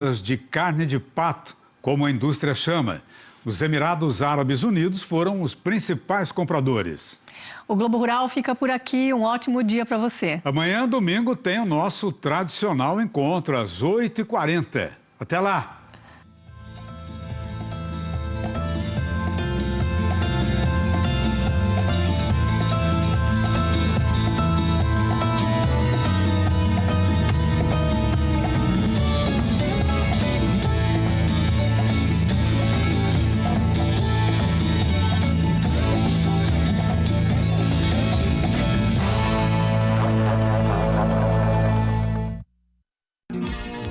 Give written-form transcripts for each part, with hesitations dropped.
de carne de pato, como a indústria chama. Os Emirados Árabes Unidos foram os principais compradores. O Globo Rural fica por aqui. Um ótimo dia para você. Amanhã, domingo, tem o nosso tradicional encontro às 8h40. Até lá!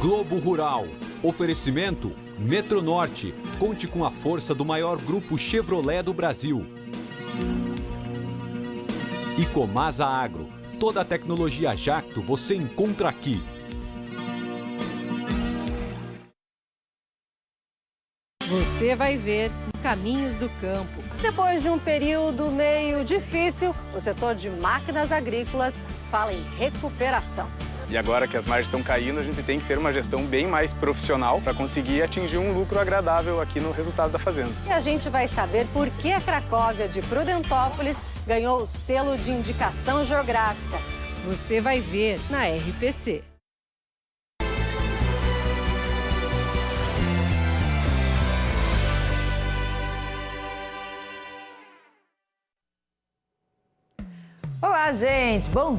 Globo Rural. Oferecimento Metronorte. Conte com a força do maior grupo Chevrolet do Brasil. E Comasa Agro. Toda a tecnologia Jacto você encontra aqui. Você vai ver Caminhos do Campo. Depois de um período meio difícil, o setor de máquinas agrícolas fala em recuperação. E agora que as margens estão caindo, a gente tem que ter uma gestão bem mais profissional para conseguir atingir um lucro agradável aqui no resultado da fazenda. E a gente vai saber por que a Cracóvia de Prudentópolis ganhou o selo de indicação geográfica. Você vai ver na RPC. Olá, gente! Bom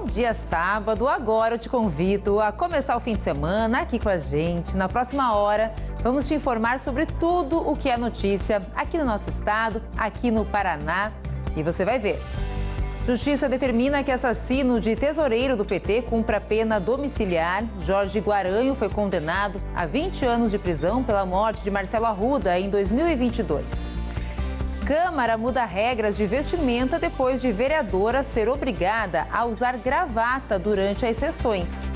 dia sábado. Agora eu te convido a começar o fim de semana aqui com a gente. Na próxima hora, vamos te informar sobre tudo o que é notícia aqui no nosso estado, aqui no Paraná. E você vai ver. Justiça determina que assassino de tesoureiro do PT cumpra pena domiciliar. Jorge Guaranho foi condenado a 20 anos de prisão pela morte de Marcelo Arruda em 2022. Câmara muda regras de vestimenta depois de vereadora ser obrigada a usar gravata durante as sessões.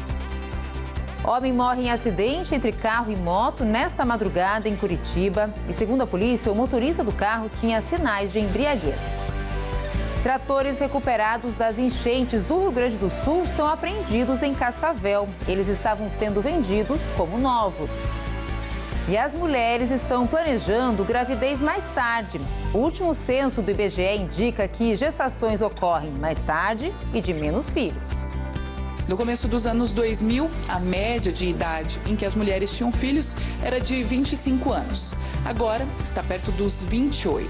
Homem morre em acidente entre carro e moto nesta madrugada em Curitiba. E segundo a polícia, o motorista do carro tinha sinais de embriaguez. Tratores recuperados das enchentes do Rio Grande do Sul são apreendidos em Cascavel. Eles estavam sendo vendidos como novos. E as mulheres estão planejando gravidez mais tarde. O último censo do IBGE indica que gestações ocorrem mais tarde e de menos filhos. No começo dos anos 2000, a média de idade em que as mulheres tinham filhos era de 25 anos. Agora está perto dos 28.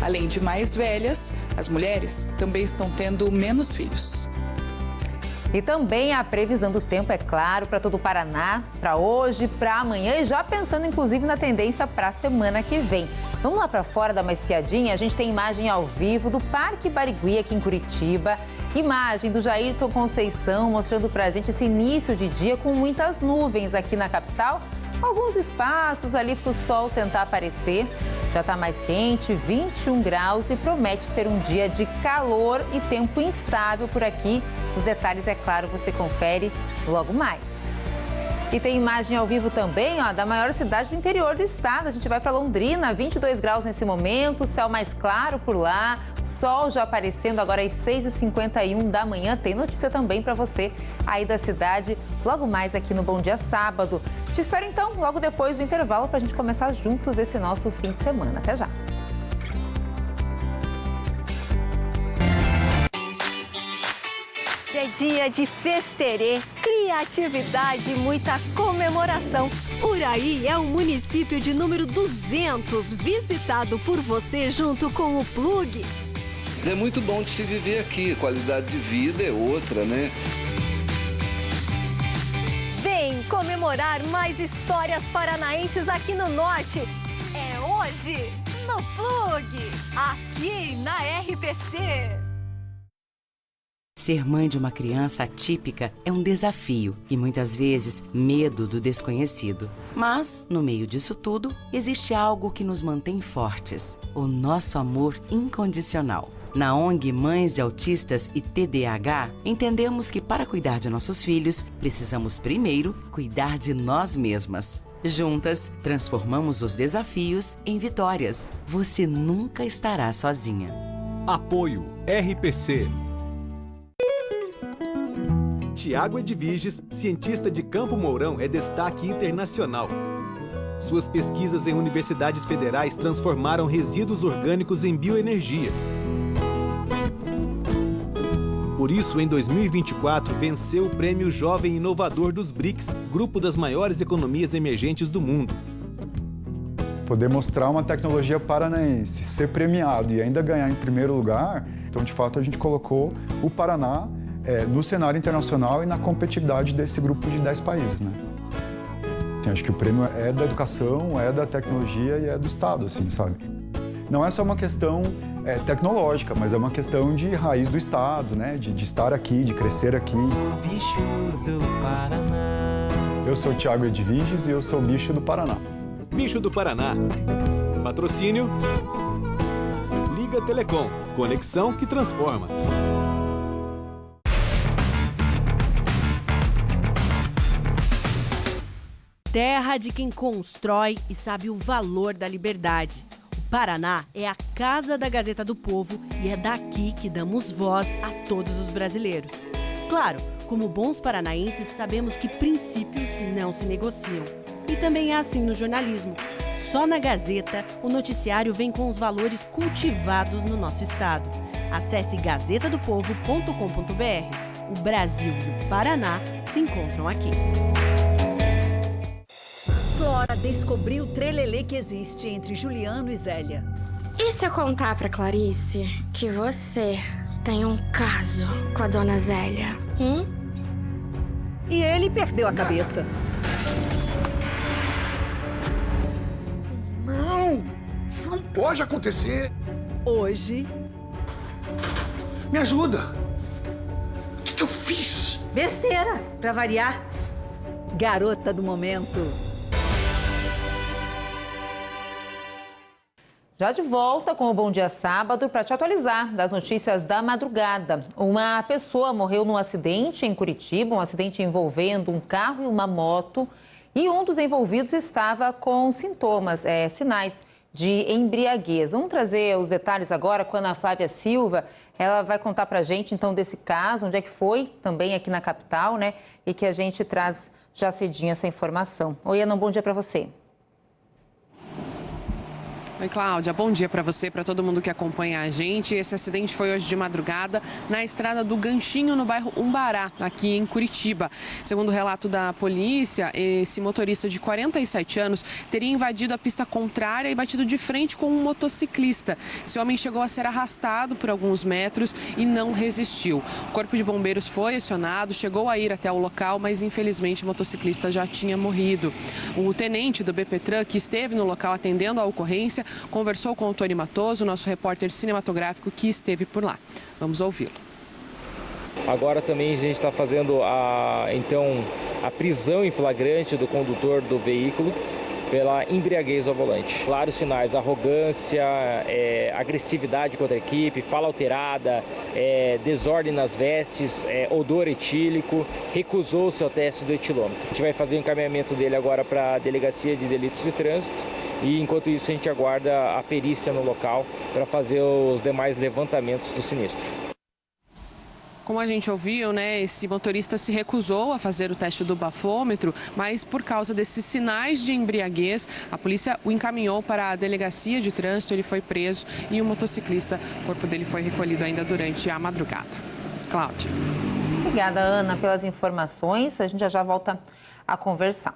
Além de mais velhas, as mulheres também estão tendo menos filhos. E também a previsão do tempo, é claro, para todo o Paraná, para hoje, para amanhã e já pensando inclusive na tendência para a semana que vem. Vamos lá para fora dar uma espiadinha? A gente tem imagem ao vivo do Parque Barigui aqui em Curitiba. Imagem do Jairton Conceição mostrando para a gente esse início de dia com muitas nuvens aqui na capital. Alguns espaços ali para o sol tentar aparecer. Já está mais quente, 21 graus e promete ser um dia de calor e tempo instável por aqui. Os detalhes, é claro, você confere logo mais. E tem imagem ao vivo também, da maior cidade do interior do estado. A gente vai para Londrina, 22 graus nesse momento, céu mais claro por lá, sol já aparecendo agora às 6h51 da manhã. Tem notícia também para você aí da cidade, logo mais aqui no Bom Dia Sábado. Te espero então logo depois do intervalo para a gente começar juntos esse nosso fim de semana. Até já! É dia de festerê, criatividade e muita comemoração. Uraí é o município de número 200, visitado por você junto com o Plug. É muito bom de se viver aqui, qualidade de vida é outra, né? Vem comemorar mais histórias paranaenses aqui no Norte. É hoje, no Plug, aqui na RPC. Ser mãe de uma criança atípica é um desafio e muitas vezes medo do desconhecido. Mas, no meio disso tudo, existe algo que nos mantém fortes: o nosso amor incondicional. Na ONG Mães de Autistas e TDAH, entendemos que para cuidar de nossos filhos, precisamos primeiro cuidar de nós mesmas. Juntas, transformamos os desafios em vitórias. Você nunca estará sozinha. Apoio RPC. Tiago Edviges, cientista de Campo Mourão, é destaque internacional. Suas pesquisas em universidades federais transformaram resíduos orgânicos em bioenergia. Por isso, em 2024, venceu o Prêmio Jovem Inovador dos BRICS, grupo das maiores economias emergentes do mundo. Poder mostrar uma tecnologia paranaense, ser premiado e ainda ganhar em primeiro lugar, então, de fato, a gente colocou o Paraná no cenário internacional e na competitividade desse grupo de 10 países, né? Assim, acho que o prêmio é da educação, é da tecnologia e é do Estado, assim, sabe? Não é só uma questão tecnológica, mas é uma questão de raiz do Estado, né? De estar aqui, de crescer aqui. Sou bicho do Paraná. Eu sou o Tiago Edviges e eu sou o bicho do Paraná. Bicho do Paraná. Patrocínio Liga Telecom. Conexão que transforma. Terra de quem constrói e sabe o valor da liberdade. O Paraná é a casa da Gazeta do Povo e é daqui que damos voz a todos os brasileiros. Claro, como bons paranaenses, sabemos que princípios não se negociam. E também é assim no jornalismo. Só na Gazeta, o noticiário vem com os valores cultivados no nosso estado. Acesse gazetadopovo.com.br. O Brasil e o Paraná se encontram aqui. Flora descobriu o trelelê que existe entre Juliano e Zélia. E se eu contar pra Clarice que você tem um caso com a dona Zélia? E ele perdeu a cabeça. Não! Isso não pode acontecer! Hoje... Me ajuda! O que eu fiz? Besteira, pra variar. Garota do momento. Já de volta com o Bom Dia Sábado para te atualizar das notícias da madrugada. Uma pessoa morreu num acidente em Curitiba, um acidente envolvendo um carro e uma moto. E um dos envolvidos estava com sinais de embriaguez. Vamos trazer os detalhes agora com a Ana Flávia Silva. Ela vai contar para a gente, então, desse caso, onde é que foi, também aqui na capital, né? E que a gente traz já cedinho essa informação. Oi, Ana, bom dia para você. Oi, Cláudia. Bom dia para você, para todo mundo que acompanha a gente. Esse acidente foi hoje de madrugada na estrada do Ganchinho, no bairro Umbará, aqui em Curitiba. Segundo o relato da polícia, esse motorista de 47 anos teria invadido a pista contrária e batido de frente com um motociclista. Esse homem chegou a ser arrastado por alguns metros e não resistiu. O Corpo de Bombeiros foi acionado, chegou a ir até o local, mas infelizmente o motociclista já tinha morrido. O tenente do BPTran, que esteve no local atendendo a ocorrência, conversou com o Tony Matoso, nosso repórter cinematográfico que esteve por lá. Vamos ouvi-lo. Agora também a gente está fazendo a prisão em flagrante do condutor do veículo pela embriaguez ao volante. Claros sinais, arrogância, agressividade contra a equipe, fala alterada, desordem nas vestes, odor etílico, recusou o seu teste do etilômetro. A gente vai fazer o encaminhamento dele agora para a Delegacia de Delitos de Trânsito e, enquanto isso, a gente aguarda a perícia no local para fazer os demais levantamentos do sinistro. Como a gente ouviu, né, esse motorista se recusou a fazer o teste do bafômetro, mas por causa desses sinais de embriaguez, a polícia o encaminhou para a Delegacia de Trânsito, ele foi preso e o motociclista, o corpo dele foi recolhido ainda durante a madrugada. Cláudia. Obrigada, Ana, pelas informações. A gente já volta a conversar.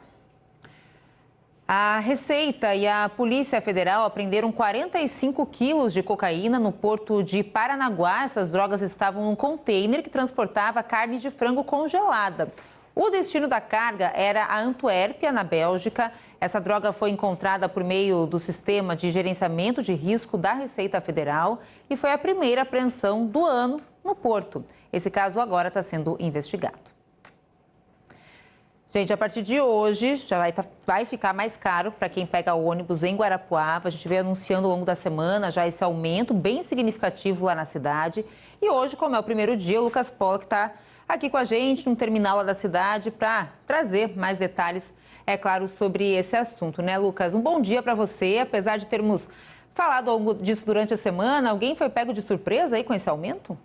A Receita e a Polícia Federal apreenderam 45 quilos de cocaína no porto de Paranaguá. Essas drogas estavam num container que transportava carne de frango congelada. O destino da carga era a Antuérpia, na Bélgica. Essa droga foi encontrada por meio do Sistema de Gerenciamento de Risco da Receita Federal e foi a primeira apreensão do ano no porto. Esse caso agora está sendo investigado. Gente, a partir de hoje já vai ficar mais caro para quem pega o ônibus em Guarapuava. A gente veio anunciando ao longo da semana já esse aumento bem significativo lá na cidade. E hoje, como é o primeiro dia, o Lucas Pollock está aqui com a gente no terminal lá da cidade para trazer mais detalhes, é claro, sobre esse assunto, né, Lucas? Um bom dia para você. Apesar de termos falado algo disso durante a semana, alguém foi pego de surpresa aí com esse aumento?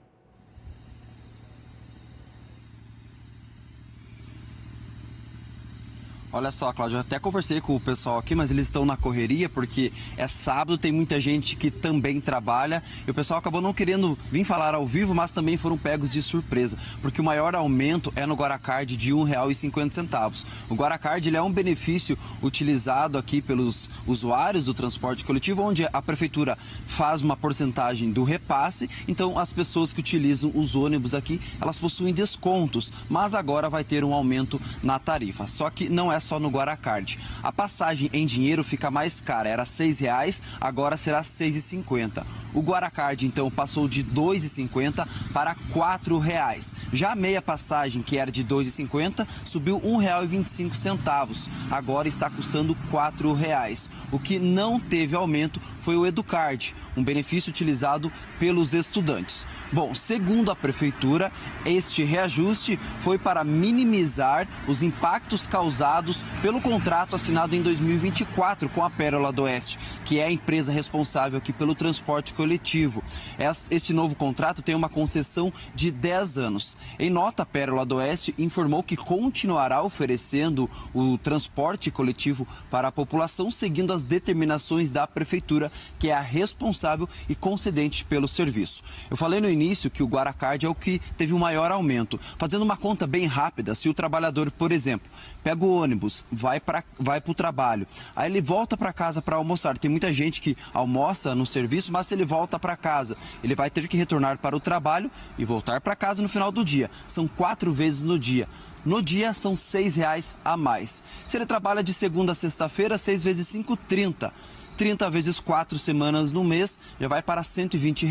Olha só, Cláudio, eu até conversei com o pessoal aqui, mas eles estão na correria porque é sábado, tem muita gente que também trabalha e o pessoal acabou não querendo vir falar ao vivo, mas também foram pegos de surpresa, porque o maior aumento é no Guaracard de R$ 1,50. O Guaracard ele é um benefício utilizado aqui pelos usuários do transporte coletivo, onde a prefeitura faz uma porcentagem do repasse, então as pessoas que utilizam os ônibus aqui, elas possuem descontos, mas agora vai ter um aumento na tarifa, só que não é só no Guaracard. A passagem em dinheiro fica mais cara, era R$ 6,00, agora será R$ 6,50. O Guaracard, então, passou de R$ 2,50 para R$ 4,00. Já a meia passagem, que era de R$ 2,50, subiu R$ 1,25, agora está custando R$ 4,00. O que não teve aumento foi o Educard, um benefício utilizado pelos estudantes. Bom, segundo a prefeitura, este reajuste foi para minimizar os impactos causados pelo contrato assinado em 2024 com a Pérola do Oeste, que é a empresa responsável aqui pelo transporte coletivo. Este novo contrato tem uma concessão de 10 anos. Em nota, a Pérola do Oeste informou que continuará oferecendo o transporte coletivo para a população, seguindo as determinações da prefeitura, que é a responsável e concedente pelo serviço. Eu falei no início que o Guaracard é o que teve o maior aumento. Fazendo uma conta bem rápida, se o trabalhador, por exemplo, pega o ônibus, vai para o trabalho, aí ele volta para casa para almoçar. Tem muita gente que almoça no serviço, mas se ele volta para casa, ele vai ter que retornar para o trabalho e voltar para casa no final do dia. São 4 vezes no dia. No dia são R$ 6,00 a mais. Se ele trabalha de segunda a sexta-feira, 6 vezes 5, 30. 30 vezes 4 semanas no mês, já vai para R$ 120.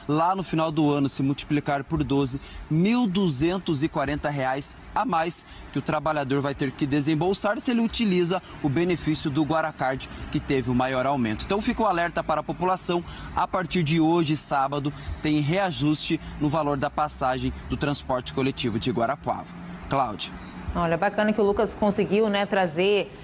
Lá no final do ano, se multiplicar por 12, R$ 1.240 a mais que o trabalhador vai ter que desembolsar se ele utiliza o benefício do Guaracard, que teve o maior aumento. Então fica o alerta para a população, a partir de hoje, sábado, tem reajuste no valor da passagem do transporte coletivo de Guarapuava. Cláudia. Olha, bacana que o Lucas conseguiu, né, trazer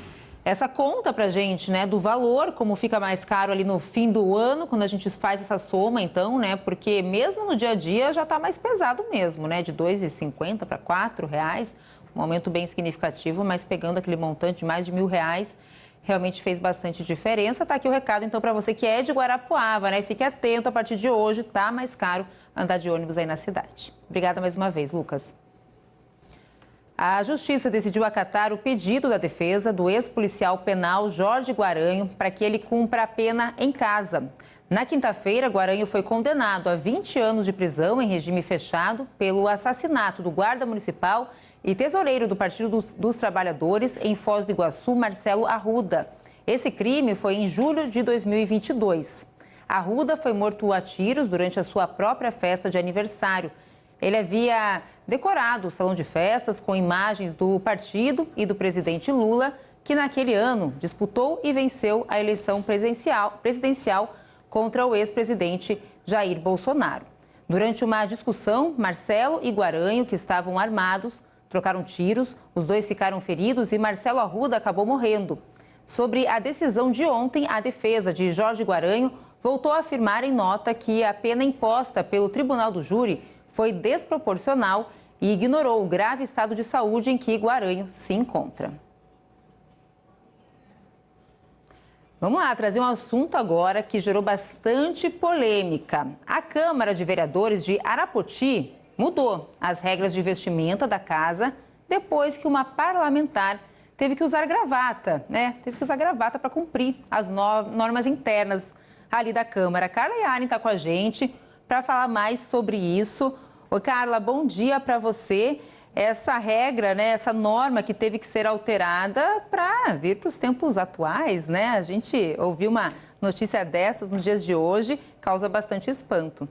essa conta pra gente, né, do valor, como fica mais caro ali no fim do ano, quando a gente faz essa soma, então, né, porque mesmo no dia a dia já tá mais pesado mesmo, né, de R$ 2,50 para R$ 4,00, um aumento bem significativo, mas pegando aquele montante de mais de R$ 1.000, realmente fez bastante diferença. Tá aqui o recado, então, para você que é de Guarapuava, né, fique atento, a partir de hoje tá mais caro andar de ônibus aí na cidade. Obrigada mais uma vez, Lucas. A Justiça decidiu acatar o pedido da defesa do ex-policial penal Jorge Guaranho para que ele cumpra a pena em casa. Na quinta-feira, Guaranho foi condenado a 20 anos de prisão em regime fechado pelo assassinato do guarda municipal e tesoureiro do Partido dos Trabalhadores em Foz do Iguaçu, Marcelo Arruda. Esse crime foi em julho de 2022. Arruda foi morto a tiros durante a sua própria festa de aniversário. Ele havia decorado o salão de festas com imagens do partido e do presidente Lula, que naquele ano disputou e venceu a eleição presidencial contra o ex-presidente Jair Bolsonaro. Durante uma discussão, Marcelo e Guaranho, que estavam armados, trocaram tiros, os dois ficaram feridos e Marcelo Arruda acabou morrendo. Sobre a decisão de ontem, a defesa de Jorge Guaranho voltou a afirmar em nota que a pena imposta pelo Tribunal do Júri foi desproporcional e ignorou o grave estado de saúde em que Guaranho se encontra. Vamos lá, trazer um assunto agora que gerou bastante polêmica. A Câmara de Vereadores de Arapoti mudou as regras de vestimenta da casa depois que uma parlamentar teve que usar gravata, Teve que usar gravata para cumprir as normas internas ali da Câmara. Carla Yaren está com a gente para falar mais sobre isso. Oi, Carla, bom dia para você. Essa regra, essa norma que teve que ser alterada para vir para os tempos atuais, A gente ouviu uma notícia dessas nos dias de hoje, causa bastante espanto.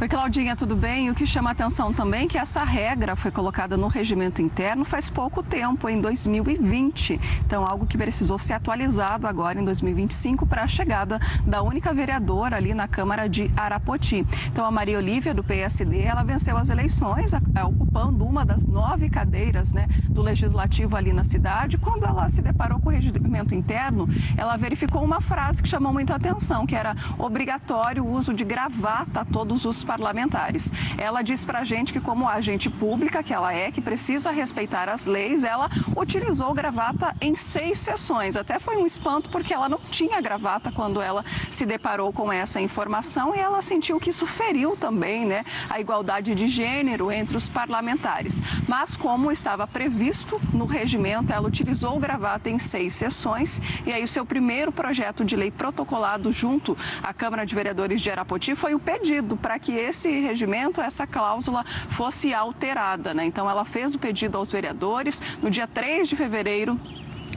Oi, Claudinha, tudo bem? O que chama a atenção também é que essa regra foi colocada no regimento interno faz pouco tempo, em 2020. Então, algo que precisou ser atualizado agora em 2025 para a chegada da única vereadora ali na Câmara de Arapoti. Então, a Maria Olívia, do PSD, ela venceu as eleições, ocupando uma das 9 cadeiras do Legislativo ali na cidade. Quando ela se deparou com o regimento interno, ela verificou uma frase que chamou muito a atenção, que era obrigatório o uso de gravata a todos os parlamentares. Ela diz pra gente que, como agente pública que ela é, que precisa respeitar as leis, ela utilizou gravata em 6 sessões. Até foi um espanto porque ela não tinha gravata quando ela se deparou com essa informação e ela sentiu que isso feriu também, né, a igualdade de gênero entre os parlamentares. Mas como estava previsto no regimento, ela utilizou gravata em 6 sessões e aí o seu primeiro projeto de lei protocolado junto à Câmara de Vereadores de Arapoti foi o pedido para que esse regimento, essa cláusula fosse alterada, né? Então ela fez o pedido aos vereadores no dia 3 de fevereiro.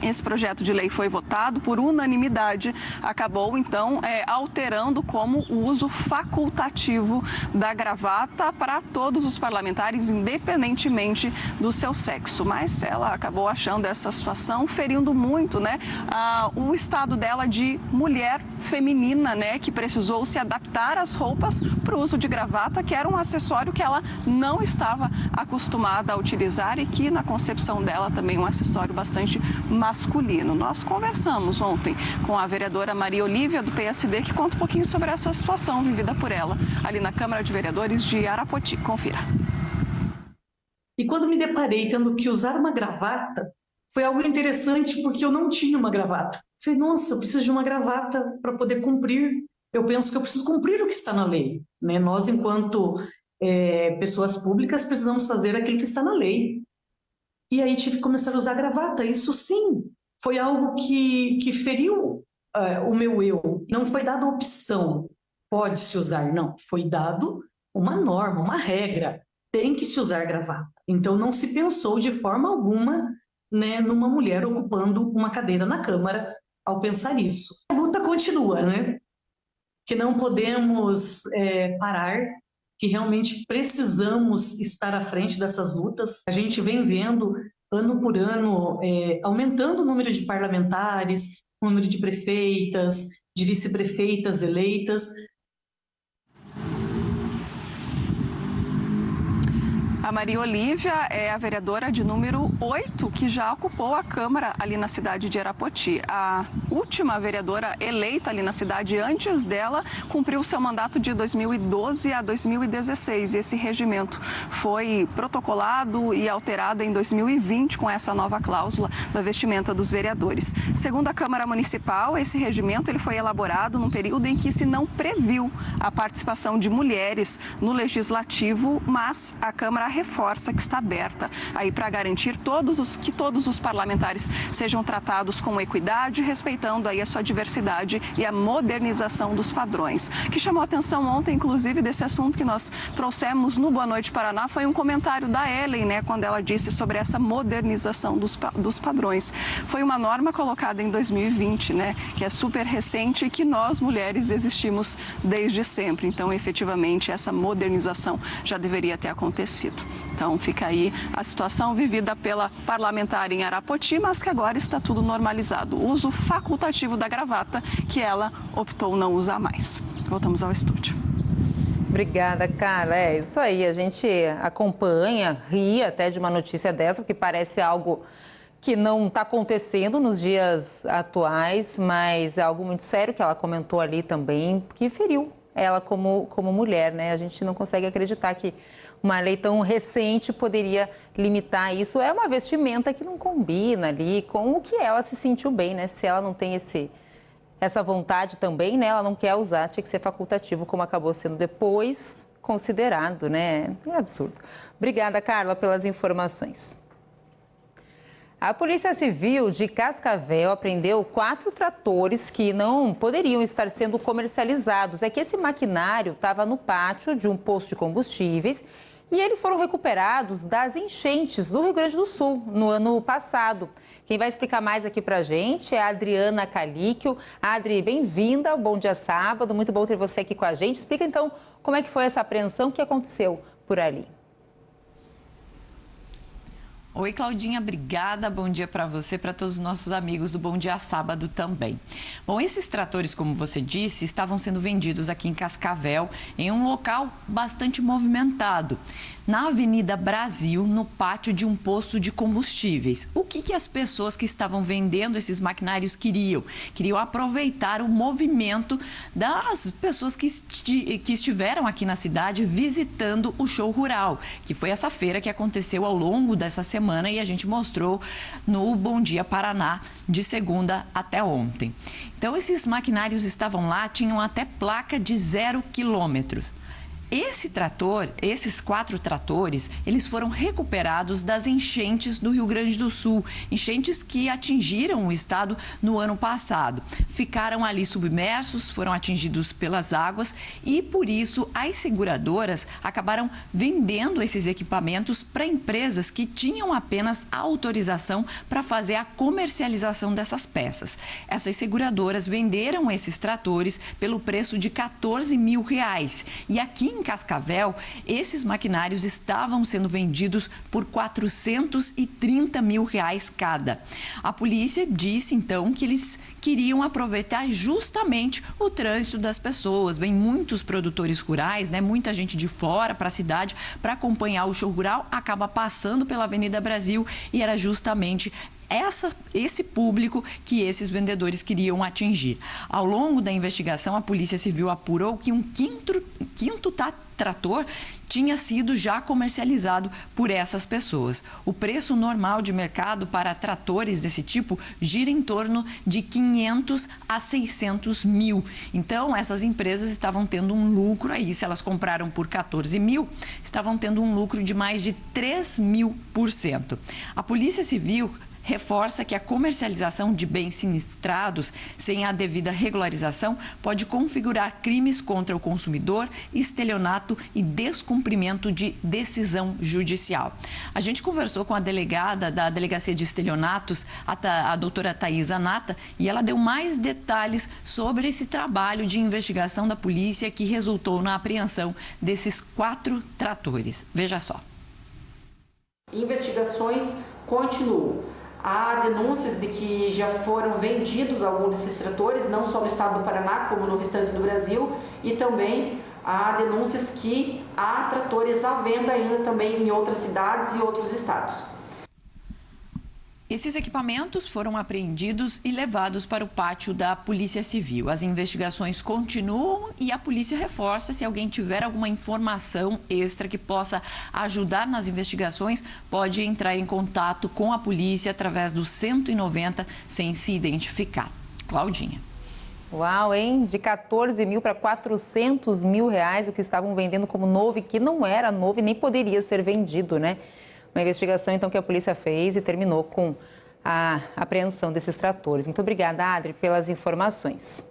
Esse projeto de lei foi votado por unanimidade, acabou então alterando como o uso facultativo da gravata para todos os parlamentares, independentemente do seu sexo. Mas ela acabou achando essa situação ferindo muito, né, o estado dela de mulher feminina, né, que precisou se adaptar às roupas para o uso de gravata, que era um acessório que ela não estava acostumada a utilizar e que na concepção dela também é um acessório bastante masculino. Nós conversamos ontem com a vereadora Maria Olívia, do PSD, que conta um pouquinho sobre essa situação vivida por ela ali na Câmara de Vereadores de Arapoti. Confira. E quando me deparei tendo que usar uma gravata, foi algo interessante porque eu não tinha uma gravata. Falei, nossa, eu preciso de uma gravata para poder cumprir. Eu penso que eu preciso cumprir o que está na lei, né? Nós, enquanto pessoas públicas, precisamos fazer aquilo que está na lei. E aí tive que começar a usar gravata. Isso sim, foi algo que feriu o meu eu. Não foi dada opção, pode-se usar, não. Foi dado uma norma, uma regra. Tem que se usar gravata. Então não se pensou de forma alguma, né, numa mulher ocupando uma cadeira na Câmara ao pensar isso. A luta continua, né? Que não podemos parar, que realmente precisamos estar à frente dessas lutas. A gente vem vendo, ano por ano, aumentando o número de parlamentares, o número de prefeitas, de vice-prefeitas eleitas. A Maria Olívia é a vereadora de número 8 que já ocupou a Câmara ali na cidade de Arapoti. A última vereadora eleita ali na cidade antes dela cumpriu seu mandato de 2012 a 2016. Esse regimento foi protocolado e alterado em 2020 com essa nova cláusula da vestimenta dos vereadores. Segundo a Câmara Municipal, esse regimento ele foi elaborado num período em que se não previu a participação de mulheres no Legislativo, mas a Câmara reforça que está aberta aí para garantir que todos os parlamentares sejam tratados com equidade, respeitando aí a sua diversidade e a modernização dos padrões. O que chamou a atenção ontem, inclusive, desse assunto que nós trouxemos no Boa Noite Paraná, foi um comentário da Ellen, né, quando ela disse sobre essa modernização dos padrões. Foi uma norma colocada em 2020, né, que é super recente e que nós, mulheres, existimos desde sempre. Então, efetivamente, essa modernização já deveria ter acontecido. Então, fica aí a situação vivida pela parlamentar em Arapoti, mas que agora está tudo normalizado. O uso facultativo da gravata, que ela optou não usar mais. Voltamos ao estúdio. Obrigada, Carla. É isso aí, a gente acompanha, ri até de uma notícia dessa, porque parece algo que não está acontecendo nos dias atuais, mas é algo muito sério que ela comentou ali também, que feriu ela como mulher, né? A gente não consegue acreditar que uma lei tão recente poderia limitar isso. É uma vestimenta que não combina ali com o que ela se sentiu bem, né? Se ela não tem essa vontade também, né? Ela não quer usar, tinha que ser facultativo, como acabou sendo depois considerado, né? É absurdo. Obrigada, Carla, pelas informações. A Polícia Civil de Cascavel apreendeu 4 tratores que não poderiam estar sendo comercializados. É que esse maquinário estava no pátio de um posto de combustíveis e eles foram recuperados das enchentes do Rio Grande do Sul no ano passado. Quem vai explicar mais aqui pra gente é a Adriana Calíquio. Adri, bem-vinda, bom dia sábado, muito bom ter você aqui com a gente. Explica então como é que foi essa apreensão, o que aconteceu por ali. Oi, Claudinha, obrigada. Bom dia para você, para todos os nossos amigos do Bom Dia Sábado também. Bom, esses tratores, como você disse, estavam sendo vendidos aqui em Cascavel, em um local bastante movimentado. na Avenida Brasil, no pátio de um posto de combustíveis. O que as pessoas que estavam vendendo esses maquinários queriam? Queriam aproveitar o movimento das pessoas que estiveram aqui na cidade visitando o show rural, que foi essa feira que aconteceu ao longo dessa semana e a gente mostrou no Bom Dia Paraná de segunda até ontem. Então, esses maquinários estavam lá, tinham até placa de 0 quilômetros. Esses 4 tratores, eles foram recuperados das enchentes do Rio Grande do Sul, enchentes que atingiram o estado no ano passado. Ficaram ali submersos, foram atingidos pelas águas e, por isso, as seguradoras acabaram vendendo esses equipamentos para empresas que tinham apenas a autorização para fazer a comercialização dessas peças. Essas seguradoras venderam esses tratores pelo preço de R$14 mil. E aqui em Cascavel, esses maquinários estavam sendo vendidos por R$430 mil cada. A polícia disse, então, que eles queriam aproveitar justamente o trânsito das pessoas. Vem muitos produtores rurais, né? Muita gente de fora para a cidade para acompanhar o show rural, acaba passando pela Avenida Brasil e era justamente esse público que esses vendedores queriam atingir. Ao longo da investigação, a Polícia Civil apurou que um quinto trator tinha sido já comercializado por essas pessoas. O preço normal de mercado para tratores desse tipo gira em torno de 500 a 600 mil. Então, essas empresas estavam tendo um lucro aí, se elas compraram por 14 mil, estavam tendo um lucro de mais de 3.000%. A Polícia Civil reforça que a comercialização de bens sinistrados sem a devida regularização pode configurar crimes contra o consumidor, estelionato e descumprimento de decisão judicial. A gente conversou com a delegada da Delegacia de Estelionatos, a doutora Thaisa Nata, e ela deu mais detalhes sobre esse trabalho de investigação da polícia que resultou na apreensão desses 4 tratores. Veja só. Investigações continuam. Há denúncias de que já foram vendidos alguns desses tratores, não só no estado do Paraná, como no restante do Brasil, e também há denúncias que há tratores à venda ainda também em outras cidades e outros estados. Esses equipamentos foram apreendidos e levados para o pátio da Polícia Civil. As investigações continuam e a polícia reforça: se alguém tiver alguma informação extra que possa ajudar nas investigações, pode entrar em contato com a polícia através do 190 sem se identificar. Claudinha. Uau, hein? De 14 mil para 400 mil reais, o que estavam vendendo como novo e que não era novo e nem poderia ser vendido, né? Uma investigação, então, que a polícia fez e terminou com a apreensão desses tratores. Muito obrigada, Adri, pelas informações.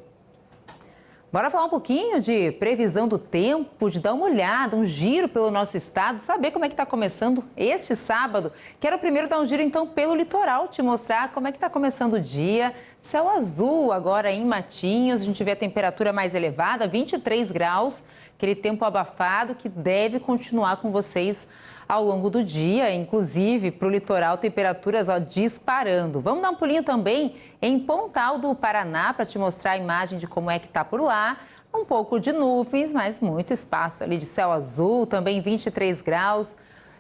Bora falar um pouquinho de previsão do tempo, de dar uma olhada, um giro pelo nosso estado, saber como é que está começando este sábado. Quero primeiro dar um giro, então, pelo litoral, te mostrar como é que está começando o dia. Céu azul agora em Matinhos, a gente vê a temperatura mais elevada, 23 graus, aquele tempo abafado que deve continuar com vocês ao longo do dia, inclusive para o litoral, temperaturas disparando. Vamos dar um pulinho também em Pontal do Paraná para te mostrar a imagem de como é que está por lá. Um pouco de nuvens, mas muito espaço ali de céu azul, também 23 graus.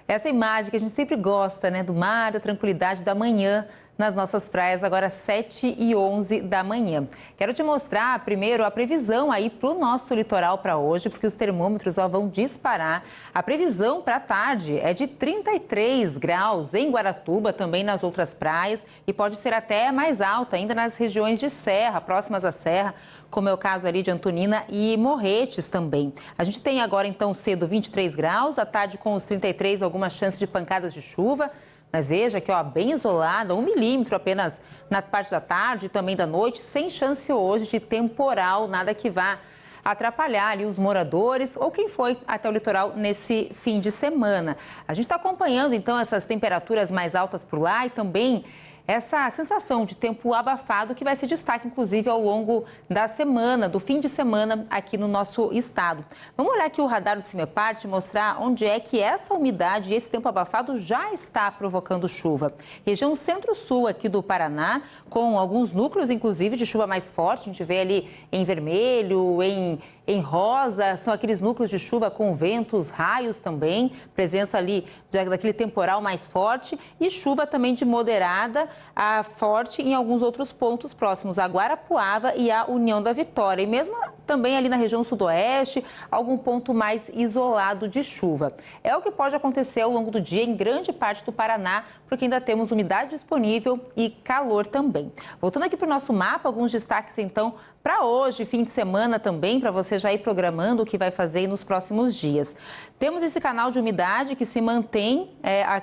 Essa imagem que a gente sempre gosta, né, do mar, da tranquilidade da manhã nas nossas praias, agora 7h11 da manhã. Quero te mostrar primeiro a previsão aí para o nosso litoral para hoje, porque os termômetros vão disparar. A previsão para a tarde é de 33 graus em Guaratuba, também nas outras praias, e pode ser até mais alta ainda nas regiões de serra, próximas à serra, como é o caso ali de Antonina e Morretes também. A gente tem agora, então, cedo 23 graus, à tarde com os 33, algumas chances de pancadas de chuva. Mas veja que, bem isolada, 1 milímetro apenas na parte da tarde e também da noite, sem chance hoje de temporal, nada que vá atrapalhar ali os moradores ou quem foi até o litoral nesse fim de semana. A gente está acompanhando, então, essas temperaturas mais altas por lá e também essa sensação de tempo abafado que vai ser destaque, inclusive, ao longo da semana, do fim de semana aqui no nosso estado. Vamos olhar aqui o radar do CIMEPAR te mostrar onde é que essa umidade e esse tempo abafado já está provocando chuva. Região centro-sul aqui do Paraná, com alguns núcleos, inclusive, de chuva mais forte. A gente vê ali em vermelho, em em rosa são aqueles núcleos de chuva com ventos, raios também, presença ali daquele temporal mais forte e chuva também de moderada a forte em alguns outros pontos próximos a Guarapuava e a União da Vitória. E mesmo também ali na região sudoeste, algum ponto mais isolado de chuva. É o que pode acontecer ao longo do dia em grande parte do Paraná, porque ainda temos umidade disponível e calor também. Voltando aqui para o nosso mapa, alguns destaques então para hoje, fim de semana também, para você já ir programando o que vai fazer nos próximos dias. Temos esse canal de umidade que se mantém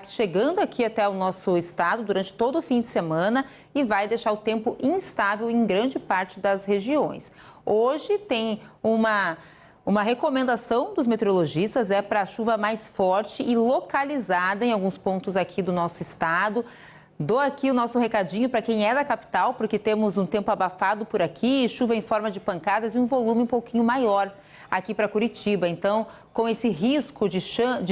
chegando aqui até o nosso estado durante todo o fim de semana e vai deixar o tempo instável em grande parte das regiões. Hoje tem uma recomendação dos meteorologistas para chuva mais forte e localizada em alguns pontos aqui do nosso estado. Dou aqui o nosso recadinho para quem é da capital, porque temos um tempo abafado por aqui, chuva em forma de pancadas e um volume um pouquinho maior aqui para Curitiba. Então, com esse risco de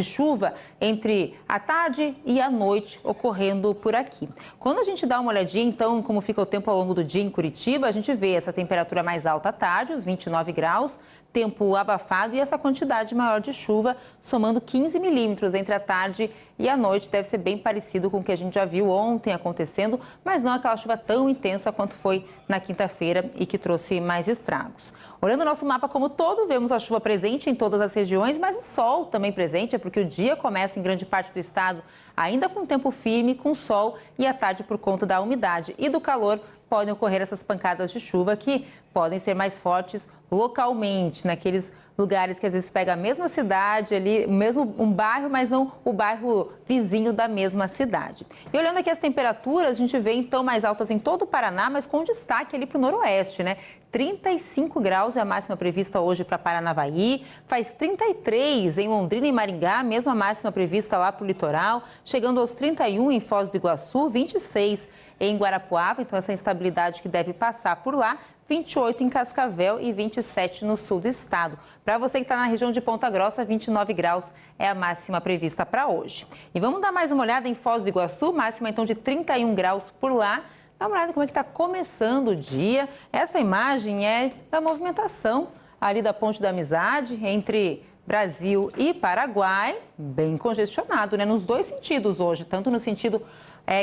chuva entre a tarde e a noite ocorrendo por aqui. Quando a gente dá uma olhadinha, então, como fica o tempo ao longo do dia em Curitiba, a gente vê essa temperatura mais alta à tarde, os 29 graus, tempo abafado e essa quantidade maior de chuva, somando 15 milímetros entre a tarde e a noite. Deve ser bem parecido com o que a gente já viu ontem acontecendo, mas não aquela chuva tão intensa quanto foi na quinta-feira e que trouxe mais estragos. Olhando o nosso mapa como todo, vemos a chuva presente em todas as regiões, mas o sol também presente, é porque o dia começa em grande parte do estado ainda com tempo firme, com sol, e à tarde, por conta da umidade e do calor, podem ocorrer essas pancadas de chuva que podem ser mais fortes localmente, naqueles lugares que às vezes pega a mesma cidade ali, mesmo um bairro, mas não o bairro vizinho da mesma cidade. E olhando aqui as temperaturas, a gente vê então mais altas em todo o Paraná, mas com destaque ali para o noroeste, né? 35 graus é a máxima prevista hoje para Paranavaí, faz 33 em Londrina e Maringá, mesmo a máxima prevista lá para o litoral, chegando aos 31 em Foz do Iguaçu, 26 em Guarapuava, então essa instabilidade que deve passar por lá, 28 em Cascavel e 27 no sul do estado. Para você que está na região de Ponta Grossa, 29 graus é a máxima prevista para hoje. E vamos dar mais uma olhada em Foz do Iguaçu, máxima então de 31 graus por lá. Dá uma olhada como é que está começando o dia. Essa imagem é da movimentação ali da Ponte da Amizade, entre Brasil e Paraguai, bem congestionado, né? Nos dois sentidos hoje, tanto no sentido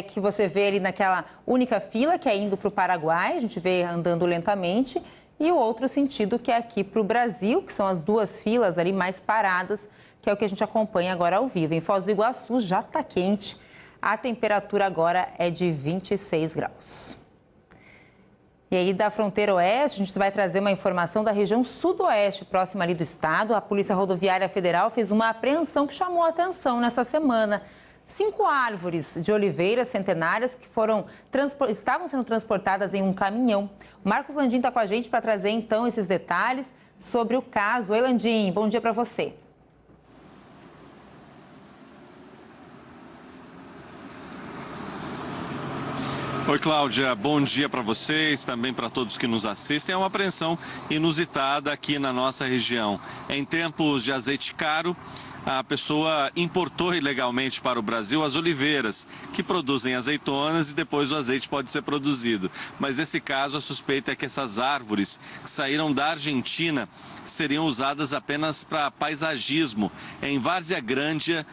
que você vê ali naquela única fila que é indo para o Paraguai, a gente vê andando lentamente, e o outro sentido que é aqui para o Brasil, que são as duas filas ali mais paradas, que é o que a gente acompanha agora ao vivo. Em Foz do Iguaçu já está quente, a temperatura agora é de 26 graus. E aí da fronteira oeste, a gente vai trazer uma informação da região sudoeste, próxima ali do estado. A Polícia Rodoviária Federal fez uma apreensão que chamou a atenção nessa semana. 5 árvores de oliveiras centenárias que estavam sendo transportadas em um caminhão. O Marcos Landim está com a gente para trazer então esses detalhes sobre o caso. Oi, Landim, bom dia para você. Oi, Cláudia, bom dia para vocês, também para todos que nos assistem. É uma apreensão inusitada aqui na nossa região. Em tempos de azeite caro, a pessoa importou ilegalmente para o Brasil as oliveiras, que produzem azeitonas e depois o azeite pode ser produzido. Mas nesse caso, a suspeita é que essas árvores que saíram da Argentina seriam usadas apenas para paisagismo em Várzea Grande,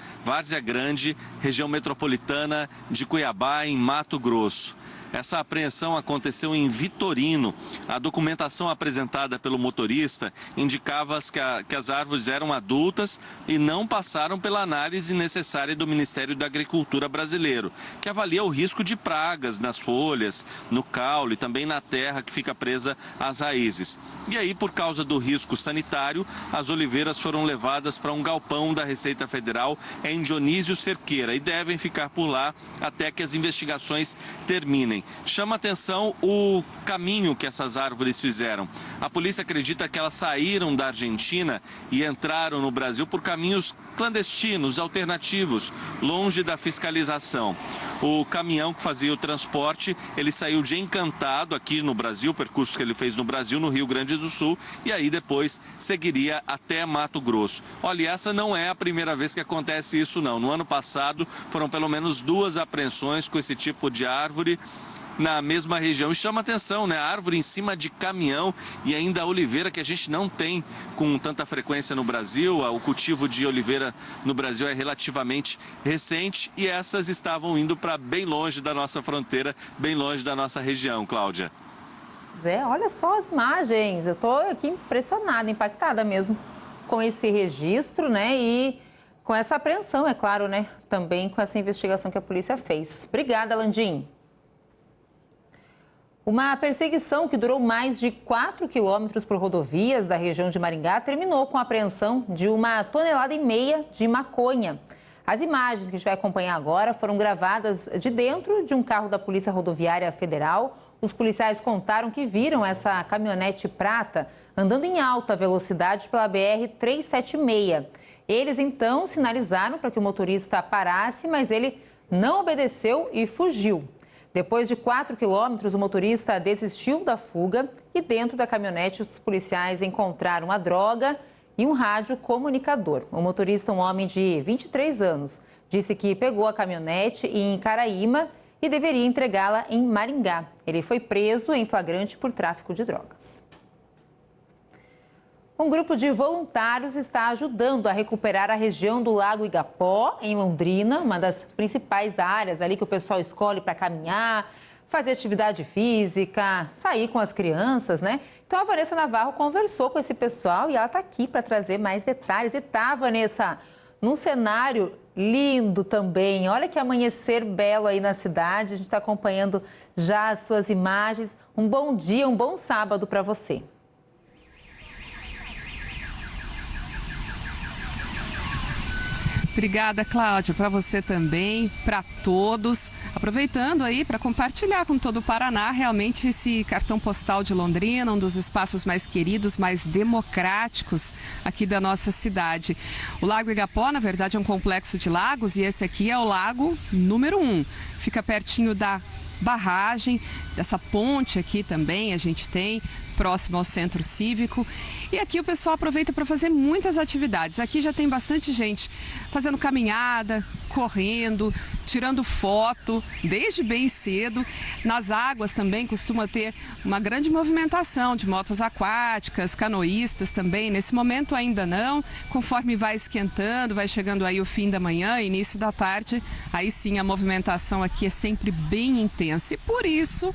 região metropolitana de Cuiabá, em Mato Grosso. Essa apreensão aconteceu em Vitorino. A documentação apresentada pelo motorista indicava que as árvores eram adultas e não passaram pela análise necessária do Ministério da Agricultura brasileiro, que avalia o risco de pragas nas folhas, no caule e também na terra que fica presa às raízes. E aí, por causa do risco sanitário, as oliveiras foram levadas para um galpão da Receita Federal em Dionísio Cerqueira e devem ficar por lá até que as investigações terminem. Chama atenção o caminho que essas árvores fizeram. A polícia acredita que elas saíram da Argentina e entraram no Brasil por caminhos clandestinos, alternativos, longe da fiscalização. O caminhão que fazia o transporte, ele saiu de Encantado aqui no Brasil, o percurso que ele fez no Brasil, no Rio Grande do Sul, e aí depois seguiria até Mato Grosso. Olha, essa não é a primeira vez que acontece isso, não. No ano passado foram pelo menos 2 apreensões com esse tipo de árvore. na mesma região. E chama atenção, né? A árvore em cima de caminhão e ainda a oliveira, que a gente não tem com tanta frequência no Brasil. O cultivo de oliveira no Brasil é relativamente recente e essas estavam indo para bem longe da nossa fronteira, bem longe da nossa região, Cláudia. Olha só as imagens, eu estou aqui impressionada, impactada mesmo com esse registro, né, e com essa apreensão, é claro, né, também com essa investigação que a polícia fez. Obrigada, Landim. Uma perseguição que durou mais de 4 quilômetros por rodovias da região de Maringá terminou com a apreensão de 1,5 toneladas de maconha. As imagens que a gente vai acompanhar agora foram gravadas de dentro de um carro da Polícia Rodoviária Federal. Os policiais contaram que viram essa caminhonete prata andando em alta velocidade pela BR-376. Eles, então, sinalizaram para que o motorista parasse, mas ele não obedeceu e fugiu. Depois de 4 quilômetros, o motorista desistiu da fuga e dentro da caminhonete os policiais encontraram a droga e um rádio comunicador. O motorista, um homem de 23 anos, disse que pegou a caminhonete em Caraíma e deveria entregá-la em Maringá. Ele foi preso em flagrante por tráfico de drogas. Um grupo de voluntários está ajudando a recuperar a região do Lago Igapó, em Londrina, uma das principais áreas ali que o pessoal escolhe para caminhar, fazer atividade física, sair com as crianças, né? Então a Vanessa Navarro conversou com esse pessoal e ela está aqui para trazer mais detalhes. E tá, Vanessa, num cenário lindo também. Olha que amanhecer belo aí na cidade. A gente está acompanhando já as suas imagens. Um bom dia, um bom sábado para você. Obrigada, Cláudia, para você também, para todos. Aproveitando aí para compartilhar com todo o Paraná realmente esse cartão postal de Londrina, um dos espaços mais queridos, mais democráticos aqui da nossa cidade. O Lago Igapó, na verdade, é um complexo de lagos e esse aqui é o lago número 1. Fica pertinho da barragem, dessa ponte aqui também a gente tem, próximo ao Centro Cívico. E aqui o pessoal aproveita para fazer muitas atividades. Aqui já tem bastante gente fazendo caminhada, correndo, tirando foto, desde bem cedo. Nas águas também costuma ter uma grande movimentação de motos aquáticas, canoístas também. Nesse momento ainda não, conforme vai esquentando, vai chegando aí o fim da manhã, início da tarde, aí sim a movimentação aqui é sempre bem intensa. E por isso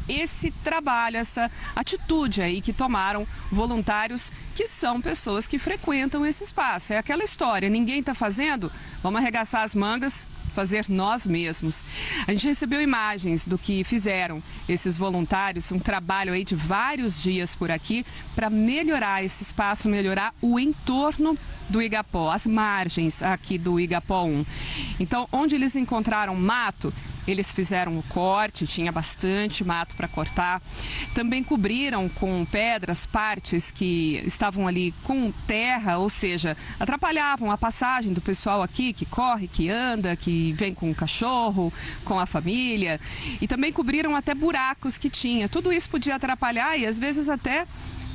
esse trabalho, essa atitude aí que tomaram voluntários que são pessoas que frequentam esse espaço. É aquela história, ninguém está fazendo, vamos arregaçar as mangas, fazer nós mesmos. A gente recebeu imagens do que fizeram esses voluntários, um trabalho aí de vários dias por aqui para melhorar esse espaço, melhorar o entorno do Igapó, as margens aqui do Igapó 1. Então, onde eles encontraram mato, eles fizeram o corte, tinha bastante mato para cortar. Também cobriram com pedras partes que estavam ali com terra, ou seja, atrapalhavam a passagem do pessoal aqui que corre, que anda, que vem com o cachorro, com a família. E também cobriram até buracos que tinha. Tudo isso podia atrapalhar e às vezes até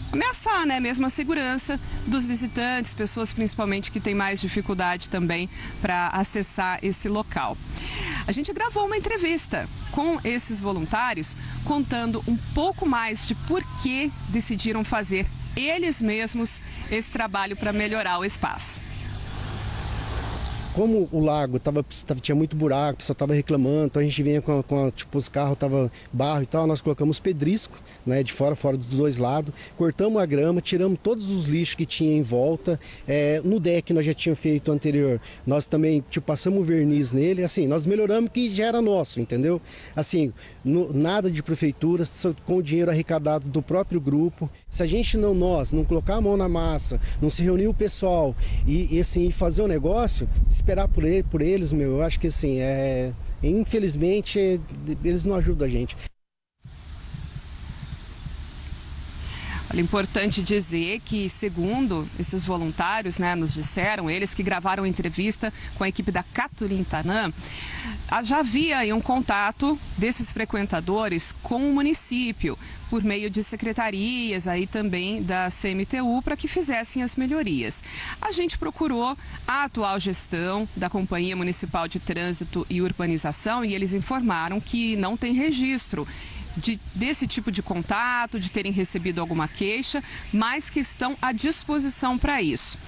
ameaçar, né, mesmo a segurança dos visitantes, pessoas principalmente que têm mais dificuldade também para acessar esse local. A gente gravou uma entrevista com esses voluntários contando um pouco mais de por que decidiram fazer eles mesmos esse trabalho para melhorar o espaço. Como o lago tinha muito buraco, o pessoal estava reclamando, então a gente vinha tipo, os carros estavam barro e tal, nós colocamos pedrisco, né, de fora dos dois lados, cortamos a grama, tiramos todos os lixos que tinha em volta. No deck nós já tínhamos feito anterior, nós também tipo, passamos verniz nele, assim, nós melhoramos que já era nosso, entendeu? Assim, nada de prefeitura, só com o dinheiro arrecadado do próprio grupo. Se a gente nós não colocar a mão na massa, não se reunir o pessoal e assim, fazer um negócio, esperar por eles, eu acho que assim, infelizmente, eles não ajudam a gente. É importante dizer que, segundo esses voluntários, né, nos disseram, eles que gravaram a entrevista com a equipe da Caturintanã, já havia aí um contato desses frequentadores com o município, por meio de secretarias aí também da CMTU, para que fizessem as melhorias. A gente procurou a atual gestão da Companhia Municipal de Trânsito e Urbanização e eles informaram que não tem registro desse tipo de contato, de terem recebido alguma queixa, mas que estão à disposição para isso.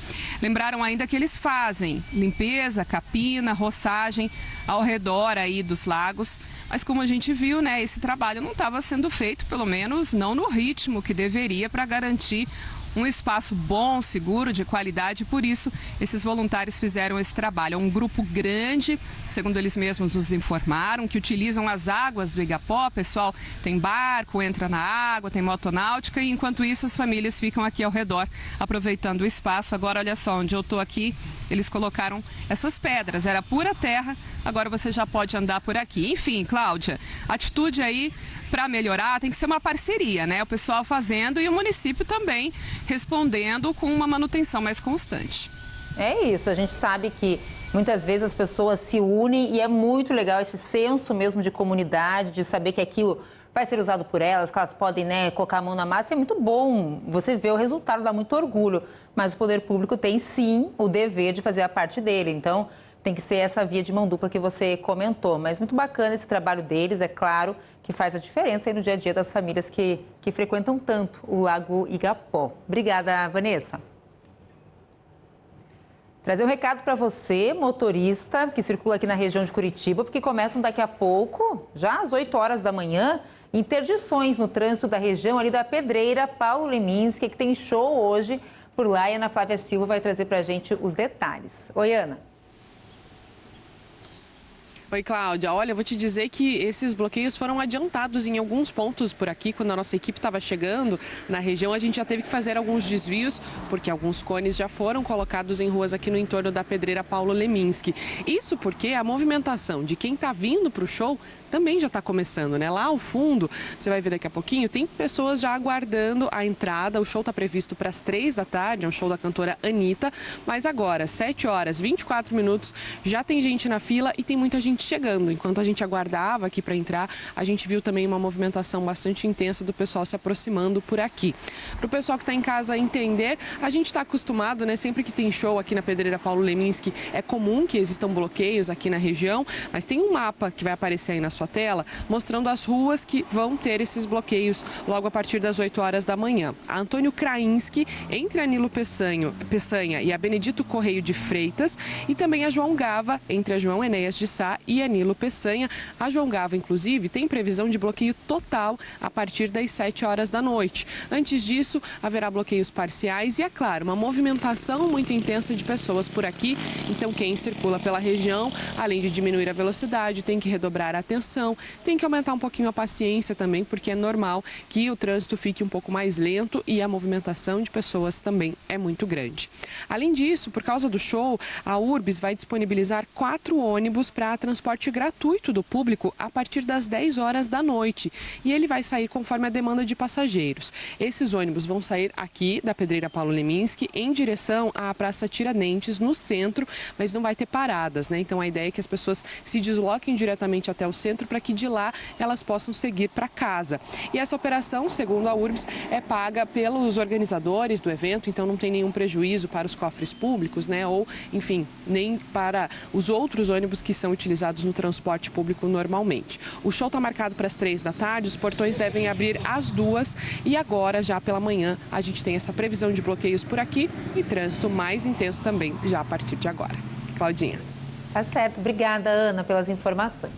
Lembraram ainda que eles fazem limpeza, capina, roçagem ao redor aí dos lagos, mas como a gente viu, né, esse trabalho não estava sendo feito, pelo menos não no ritmo que deveria, para garantir um espaço bom, seguro, de qualidade. Por isso, esses voluntários fizeram esse trabalho. É um grupo grande, segundo eles mesmos nos informaram, que utilizam as águas do Igapó. Pessoal, tem barco, entra na água, tem motonáutica e, enquanto isso, as famílias ficam aqui ao redor, aproveitando o espaço. Agora, olha só, onde eu estou aqui, eles colocaram essas pedras. Era pura terra, agora você já pode andar por aqui. Enfim, Cláudia, atitude aí para melhorar, tem que ser uma parceria, né? O pessoal fazendo e o município também respondendo com uma manutenção mais constante. É isso, a gente sabe que muitas vezes as pessoas se unem e é muito legal esse senso mesmo de comunidade, de saber que aquilo vai ser usado por elas, que elas podem, né, colocar a mão na massa. É muito bom você ver o resultado, dá muito orgulho, mas o poder público tem sim o dever de fazer a parte dele, então tem que ser essa via de mão dupla que você comentou. Mas muito bacana esse trabalho deles, é claro que faz a diferença aí no dia a dia das famílias que frequentam tanto o Lago Igapó. Obrigada, Vanessa. Trazer um recado para você, motorista, que circula aqui na região de Curitiba, porque começam daqui a pouco, já às 8 horas da manhã, interdições no trânsito da região ali da Pedreira Paulo Leminski, que tem show hoje por lá, e a Ana Flávia Silva vai trazer para a gente os detalhes. Oi, Ana. Oi, Cláudia. Olha, eu vou te dizer que esses bloqueios foram adiantados em alguns pontos por aqui. Quando a nossa equipe estava chegando na região, a gente já teve que fazer alguns desvios, porque alguns cones já foram colocados em ruas aqui no entorno da Pedreira Paulo Leminski. Isso porque a movimentação de quem está vindo para o show também já está começando, né? Lá ao fundo, você vai ver daqui a pouquinho, tem pessoas já aguardando a entrada. O show está previsto para as 3 da tarde, é um show da cantora Anitta, mas agora, 7 horas, 24 minutos, já tem gente na fila e tem muita gente chegando. Enquanto a gente aguardava aqui para entrar, a gente viu também uma movimentação bastante intensa do pessoal se aproximando por aqui. Para o pessoal que está em casa entender, a gente está acostumado, né? Sempre que tem show aqui na Pedreira Paulo Leminski, é comum que existam bloqueios aqui na região, mas tem um mapa que vai aparecer aí na sua tela, mostrando as ruas que vão ter esses bloqueios logo a partir das 8 horas da manhã. A Antônio Krainski, entre a Nilo Peçanha e a Benedito Correio de Freitas, e também a João Gava, entre a João Enéas de Sá e a Nilo Peçanha. A João Gava, inclusive, tem previsão de bloqueio total a partir das 7 horas da noite. Antes disso, haverá bloqueios parciais e, é claro, uma movimentação muito intensa de pessoas por aqui. Então, quem circula pela região, além de diminuir a velocidade, tem que redobrar a atenção, tem que aumentar um pouquinho a paciência também, porque é normal que o trânsito fique um pouco mais lento e a movimentação de pessoas também é muito grande. Além disso, por causa do show, a Urbs vai disponibilizar 4 ônibus para transporte gratuito do público a partir das 10 horas da noite. E ele vai sair conforme a demanda de passageiros. Esses ônibus vão sair aqui da Pedreira Paulo Leminski em direção à Praça Tiradentes, no centro, mas não vai ter paradas, né? Então a ideia é que as pessoas se desloquem diretamente até o centro para que de lá elas possam seguir para casa. E essa operação, segundo a Urbs, é paga pelos organizadores do evento, então não tem nenhum prejuízo para os cofres públicos, né? Ou, enfim, nem para os outros ônibus que são utilizados no transporte público normalmente. O show está marcado para as 3 da tarde, os portões devem abrir às 2 e agora, já pela manhã, a gente tem essa previsão de bloqueios por aqui e trânsito mais intenso também já a partir de agora. Claudinha. Tá certo. Obrigada, Ana, pelas informações.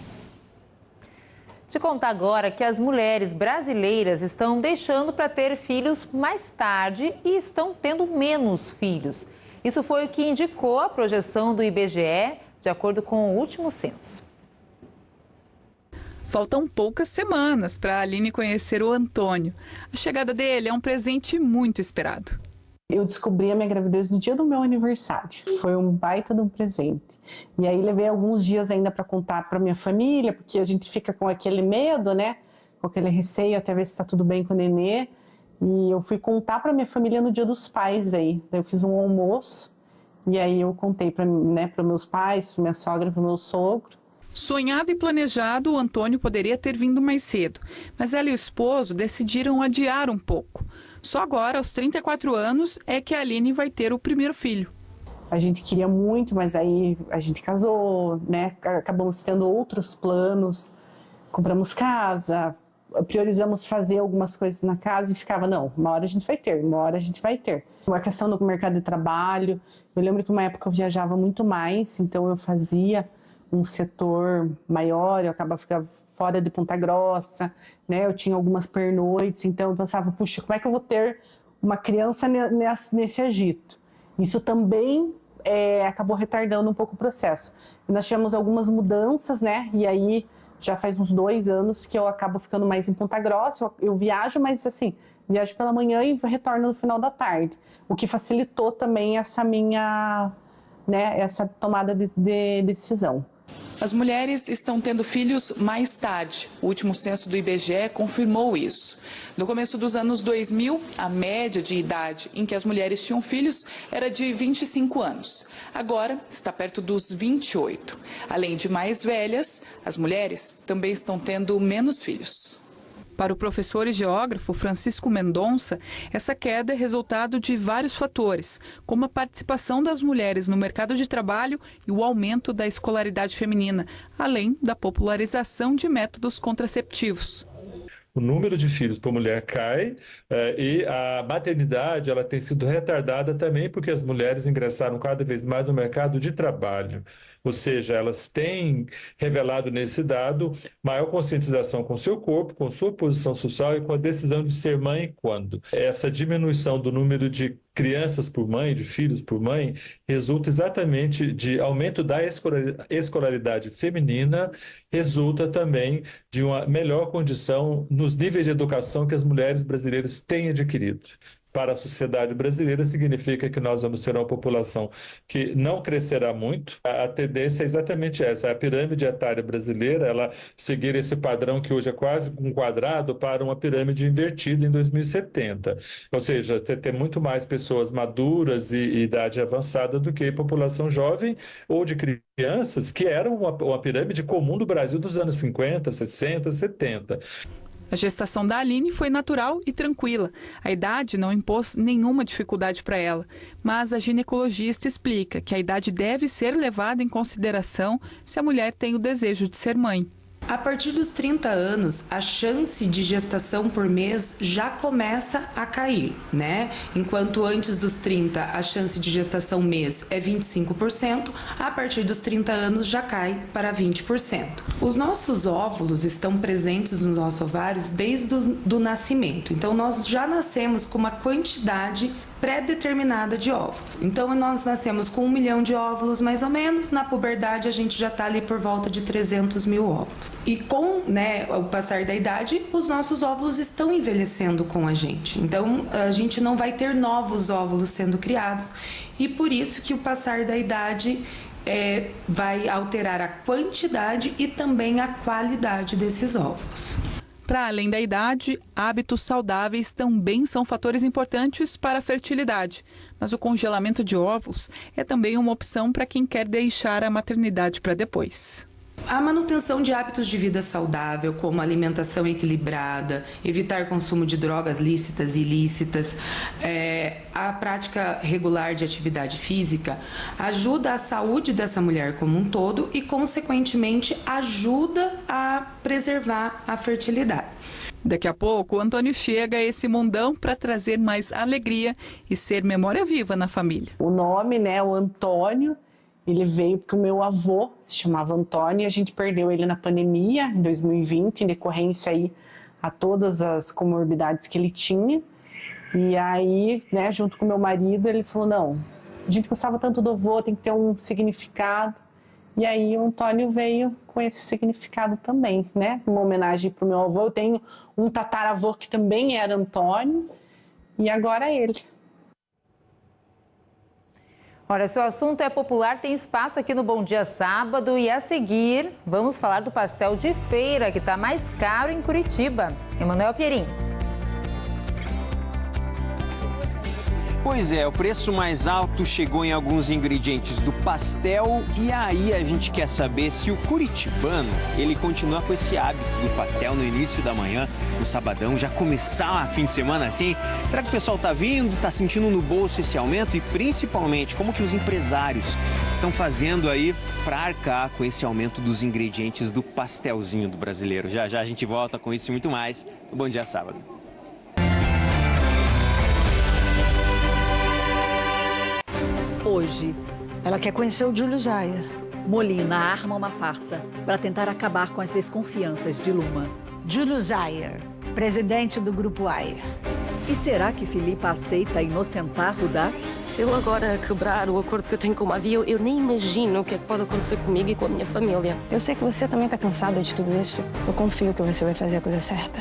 Te contar agora que as mulheres brasileiras estão deixando para ter filhos mais tarde e estão tendo menos filhos. Isso foi o que indicou a projeção do IBGE, de acordo com o último censo. Faltam poucas semanas para a Aline conhecer o Antônio. A chegada dele é um presente muito esperado. Eu descobri a minha gravidez no dia do meu aniversário. Foi um baita de um presente. E aí levei alguns dias ainda para contar para minha família, porque a gente fica com aquele medo, né? Com aquele receio até ver se está tudo bem com o nenê. E eu fui contar para minha família no Dia dos Pais aí. Daí eu fiz um almoço e aí eu contei para meus pais, para minha sogra, para o meu sogro. Sonhado e planejado, o Antônio poderia ter vindo mais cedo, mas ela e o esposo decidiram adiar um pouco. Só agora, aos 34 anos, é que a Aline vai ter o primeiro filho. A gente queria muito, mas aí a gente casou, né? Acabamos tendo outros planos, compramos casa, priorizamos fazer algumas coisas na casa e ficava, não, uma hora a gente vai ter, uma hora a gente vai ter. A questão do mercado de trabalho, eu lembro que uma época eu viajava muito mais, então eu fazia um setor maior, eu acabava ficando fora de Ponta Grossa, né? Eu tinha algumas pernoites, então eu pensava, puxa, como é que eu vou ter uma criança nesse agito? Isso também acabou retardando um pouco o processo. Nós tivemos algumas mudanças, né? E aí já faz uns 2 anos que eu acabo ficando mais em Ponta Grossa, eu viajo, mas assim, viajo pela manhã e retorno no final da tarde, o que facilitou também essa minha, né, essa tomada de decisão. As mulheres estão tendo filhos mais tarde. O último censo do IBGE confirmou isso. No começo dos anos 2000, a média de idade em que as mulheres tinham filhos era de 25 anos. Agora está perto dos 28. Além de mais velhas, as mulheres também estão tendo menos filhos. Para o professor e geógrafo Francisco Mendonça, essa queda é resultado de vários fatores, como a participação das mulheres no mercado de trabalho e o aumento da escolaridade feminina, além da popularização de métodos contraceptivos. O número de filhos por mulher cai e a maternidade ela tem sido retardada também porque as mulheres ingressaram cada vez mais no mercado de trabalho. Ou seja, elas têm revelado nesse dado maior conscientização com seu corpo, com sua posição social e com a decisão de ser mãe quando. Essa diminuição do número de crianças por mãe, de filhos por mãe, resulta exatamente de aumento da escolaridade feminina, resulta também de uma melhor condição nos níveis de educação que as mulheres brasileiras têm adquirido. Para a sociedade brasileira significa que nós vamos ter uma população que não crescerá muito. A tendência é exatamente essa, a pirâmide etária brasileira, ela seguir esse padrão que hoje é quase um quadrado para uma pirâmide invertida em 2070. Ou seja, ter muito mais pessoas maduras e idade avançada do que população jovem ou de crianças, que era uma pirâmide comum do Brasil dos anos 50, 60, 70. A gestação da Aline foi natural e tranquila. A idade não impôs nenhuma dificuldade para ela, mas a ginecologista explica que a idade deve ser levada em consideração se a mulher tem o desejo de ser mãe. A partir dos 30 anos, a chance de gestação por mês já começa a cair, né? Enquanto antes dos 30 a chance de gestação mês é 25%, a partir dos 30 anos já cai para 20%. Os nossos óvulos estão presentes nos nossos ovários desde o nascimento, então nós já nascemos com uma quantidade pré-determinada de óvulos. Então nós nascemos com 1 milhão de óvulos mais ou menos, na puberdade a gente já está ali por volta de 300 mil óvulos. E com o passar da idade, os nossos óvulos estão envelhecendo com a gente. Então a gente não vai ter novos óvulos sendo criados e por isso que o passar da idade vai alterar a quantidade e também a qualidade desses óvulos. Para além da idade, hábitos saudáveis também são fatores importantes para a fertilidade. Mas o congelamento de óvulos é também uma opção para quem quer deixar a maternidade para depois. A manutenção de hábitos de vida saudável, como alimentação equilibrada, evitar consumo de drogas lícitas e ilícitas, a prática regular de atividade física, ajuda a saúde dessa mulher como um todo e, consequentemente, ajuda a preservar a fertilidade. Daqui a pouco, o Antônio chega a esse mundão para trazer mais alegria e ser memória viva na família. O nome, o Antônio, ele veio porque o meu avô se chamava Antônio e a gente perdeu ele na pandemia em 2020, em decorrência aí a todas as comorbidades que ele tinha. E aí, junto com o meu marido, ele falou, não, a gente gostava tanto do avô, tem que ter um significado. E aí o Antônio veio com esse significado também, uma homenagem para o meu avô. Eu tenho um tataravô que também era Antônio e agora é ele. Olha, se o assunto é popular, tem espaço aqui no Bom Dia Sábado e a seguir vamos falar do pastel de feira que está mais caro em Curitiba. Emanuel Pierin. Pois é, o preço mais alto chegou em alguns ingredientes do pastel e aí a gente quer saber se o curitibano, ele continua com esse hábito do pastel no início da manhã, no sabadão, já começar fim de semana assim. Será que o pessoal tá vindo, tá sentindo no bolso esse aumento e principalmente como que os empresários estão fazendo aí para arcar com esse aumento dos ingredientes do pastelzinho do brasileiro? Já já a gente volta com isso e muito mais. Bom Dia Sábado. Hoje, ela quer conhecer o Júlio Zaya. Molina arma uma farsa para tentar acabar com as desconfianças de Luma. Júlio Zaya, presidente do Grupo Ayer. E será que Filipa aceita inocentar Rudá? Se ele agora quebrar o acordo que eu tenho com o Mavi, eu nem imagino o que é que pode acontecer comigo e com a minha família. Eu sei que você também está cansada de tudo isso. Eu confio que você vai fazer a coisa certa.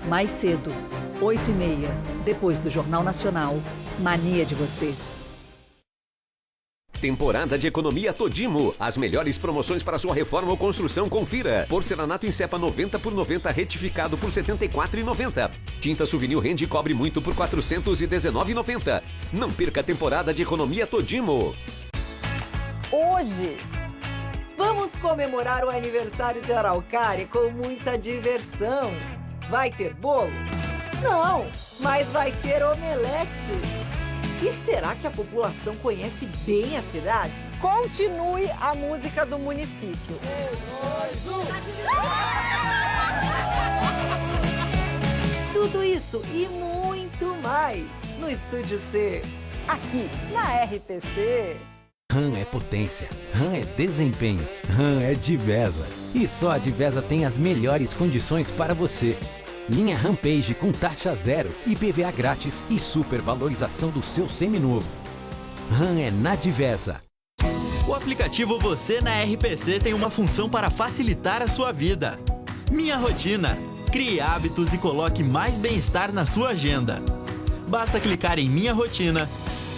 Mais cedo, 8h30, depois do Jornal Nacional, Mania de Você. Temporada de economia Todimo. As melhores promoções para sua reforma ou construção, confira. Porcelanato em cepa 90 por 90 retificado por R$ 74,90. Tinta Souvenir rende cobre muito por R$ 419,90. Não perca a temporada de economia Todimo. Hoje, vamos comemorar o aniversário de Araucária com muita diversão. Vai ter bolo? Não, mas vai ter omelete. E será que a população conhece bem a cidade? Continue a música do município. 1, 2, 1. Tudo isso e muito mais no Estúdio C, aqui na RPC. RAM é potência, RAM é desempenho, RAM é Divesa. E só a Divesa tem as melhores condições para você. Linha Rampage com taxa zero, IPVA grátis e supervalorização do seu seminovo. RAM é na Divesa. O aplicativo Você na RPC tem uma função para facilitar a sua vida. Minha Rotina. Crie hábitos e coloque mais bem-estar na sua agenda. Basta clicar em Minha Rotina,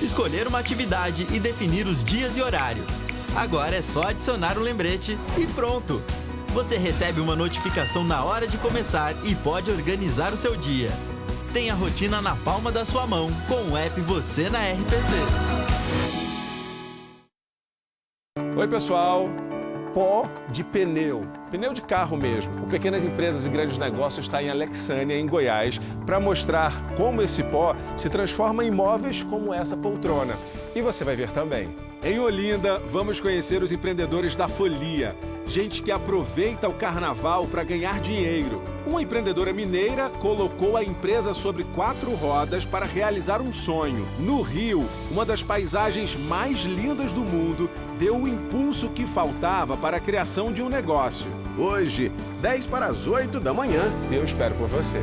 escolher uma atividade e definir os dias e horários. Agora é só adicionar um lembrete e pronto! Você recebe uma notificação na hora de começar e pode organizar o seu dia. Tenha a rotina na palma da sua mão com o app Você na RPC. Oi, pessoal. Pó de pneu. Pneu de carro mesmo. O Pequenas Empresas e Grandes Negócios está em Alexânia, em Goiás, para mostrar como esse pó se transforma em móveis como essa poltrona. E você vai ver também. Em Olinda, vamos conhecer os empreendedores da Folia. Gente que aproveita o carnaval para ganhar dinheiro. Uma empreendedora mineira colocou a empresa sobre 4 rodas para realizar um sonho. No Rio, uma das paisagens mais lindas do mundo deu o impulso que faltava para a criação de um negócio. Hoje, 7:50. Eu espero por você.